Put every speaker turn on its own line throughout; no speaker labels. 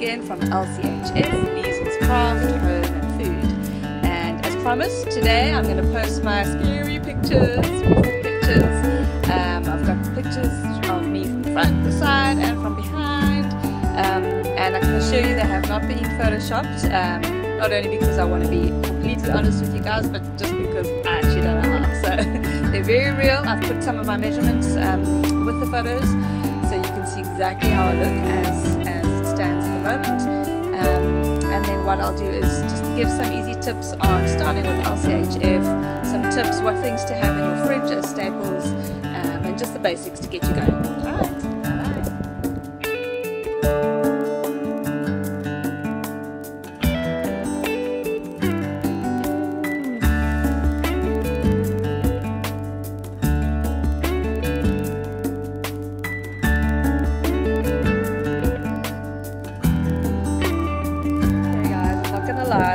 again from LCHF, Liesel's Craft, Home and Food. And as promised, today I'm going to post my scary pictures. I've got pictures of me from front, the side and from behind. And I can assure you they have not been photoshopped, not only because I want to be completely honest with you guys, but just because I actually don't know how. So they're very real. I've put some of my measurements with the photos, so you can see exactly how I look as it stands at the moment. And then what I'll do is just give some easy tips on starting with LCHF, some tips, what things to have in your fridge as staples, and just the basics to get you going. Alright.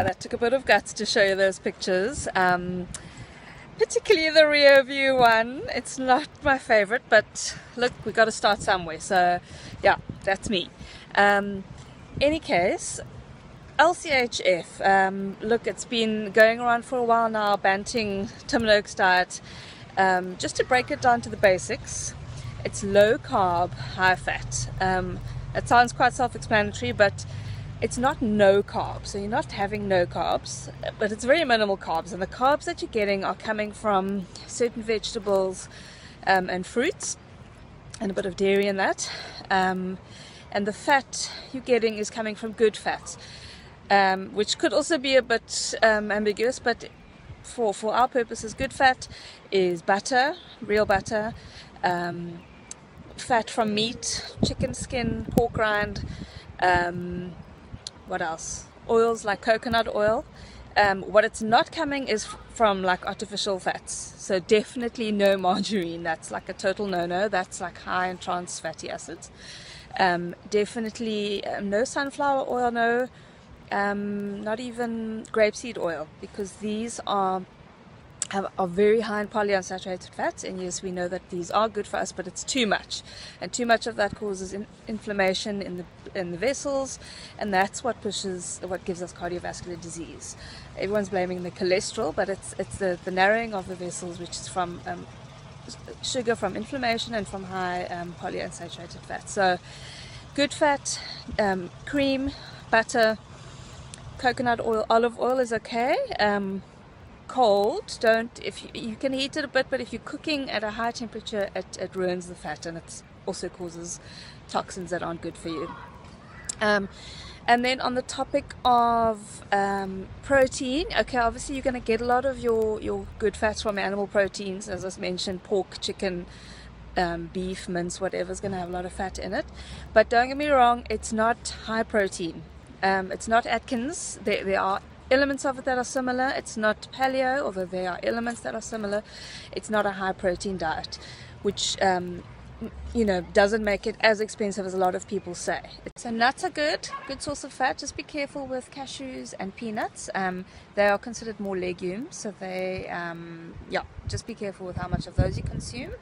That took a bit of guts to show you those pictures, particularly the rear view one. It's not my favorite, but look, we got to start somewhere, so yeah, that's me. Any case, LCHF, look, it's been going around for a while now, Banting Tim Noakes diet. Just to break it down to the basics, it's low carb, high fat. It sounds quite self-explanatory, but it's not no carbs, so you're not having no carbs, but it's very minimal carbs, and the carbs that you're getting are coming from certain vegetables and fruits, and a bit of dairy in that, and the fat you're getting is coming from good fats, which could also be a bit ambiguous, but for our purposes, good fat is butter, real butter, fat from meat, chicken skin, pork rind, what else? Oils like coconut oil. What it's not coming is from like artificial fats. So definitely no margarine. That's like a total no-no. That's like high in trans fatty acids. Definitely no sunflower oil, no. Not even grapeseed oil, because these are very high in polyunsaturated fats, and yes, we know that these are good for us, but it's too much, and too much of that causes inflammation in the vessels, and that's what gives us cardiovascular disease. Everyone's blaming the cholesterol, but it's the narrowing of the vessels, which is from sugar, from inflammation, and from high polyunsaturated fat. So good fat, cream, butter, coconut oil, olive oil is okay. Cold, if you can heat it a bit, but if you're cooking at a high temperature, it ruins the fat, and it also causes toxins that aren't good for you. And then on the topic of protein, okay, obviously you're going to get a lot of your good fats from animal proteins, as I mentioned, pork, chicken, beef, mince, whatever is going to have a lot of fat in it. But don't get me wrong, it's not high protein. It's not Atkins. There are elements of it that are similar. It's not paleo, although there are elements that are similar. It's not a high protein diet, which doesn't make it as expensive as a lot of people say. So nuts are good source of fat. Just be careful with cashews and peanuts. They are considered more legumes, so they just be careful with how much of those you consume.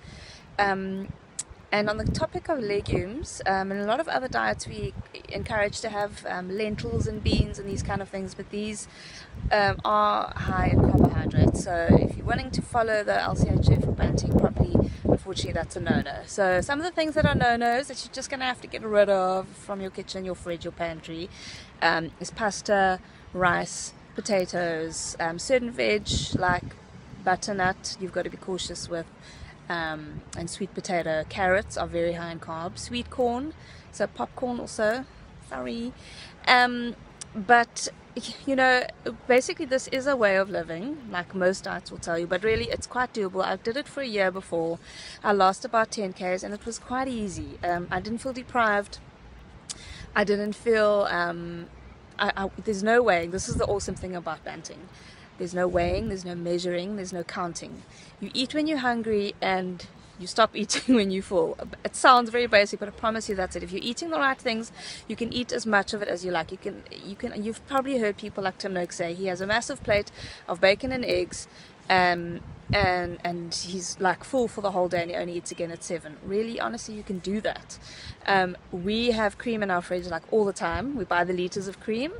And on the topic of legumes, in a lot of other diets we encourage to have lentils and beans and these kind of things, but these are high in carbohydrates. So if you're wanting to follow the LCHF or Banting properly, unfortunately that's a no-no. So some of the things that are no-nos that you're just going to have to get rid of from your kitchen, your fridge, your pantry, is pasta, rice, potatoes, certain veg like butternut you've got to be cautious with. And sweet potato. Carrots are very high in carbs. Sweet corn, so popcorn also, sorry. But basically this is a way of living, like most diets will tell you, but really it's quite doable. I did it for a year before. I lost about 10 k's, and it was quite easy. I didn't feel deprived. I didn't feel there's no weighing. This is the awesome thing about Banting. There's no weighing, there's no measuring, there's no counting. You eat when you're hungry, and You stop eating when you full. It sounds very basic, but I promise you that's it. If you're eating the right things, you can eat as much of it as you like. You've probably heard people like Tim Noakes say he has a massive plate of bacon and eggs, and he's like full for the whole day, and he only eats again at 7. Really, honestly, you can do that. We have cream in our fridge like all the time. We buy the liters of cream.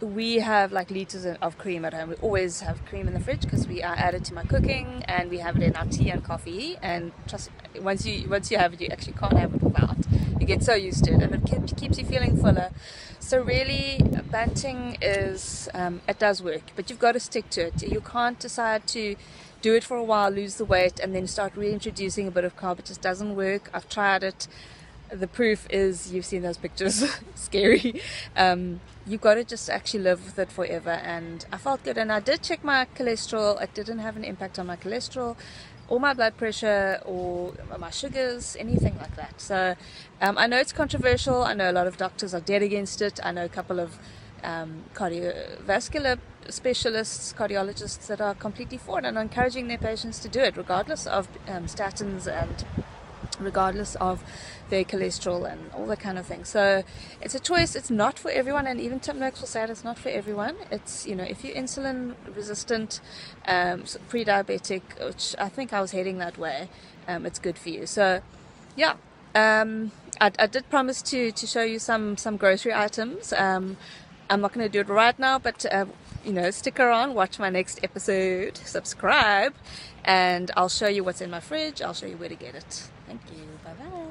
We have like liters of cream at home. We always have cream in the fridge because we add it to my cooking, and we have it in our tea and coffee. And trust, once you have it, you actually can't have it without. You get so used to it, and it keeps you feeling fuller. So really, Banting is it does work, but you've got to stick to it. You can't decide to do it for a while, lose the weight, and then start reintroducing a bit of carb. It just doesn't work. I've tried it. The proof is, you've seen those pictures. Scary. You've got to just actually live with it forever. And I felt good, and I did check my cholesterol. It didn't have an impact on my cholesterol or my blood pressure or my sugars, anything like that. So I know it's controversial. I know a lot of doctors are dead against it. I know a couple of cardiovascular specialists, cardiologists that are completely for it and are encouraging their patients to do it regardless of statins and regardless of their cholesterol and all that kind of thing. So it's a choice. It's not for everyone, and even Tim Noakes will say it's not for everyone. It's, if you're insulin resistant, pre-diabetic, which I think I was heading that way, it's good for you. So yeah, I did promise to show you some grocery items. I'm not going to do it right now, but stick around, watch my next episode, subscribe, and I'll show you what's in my fridge. I'll show you where to get it. Thank you. Bye bye.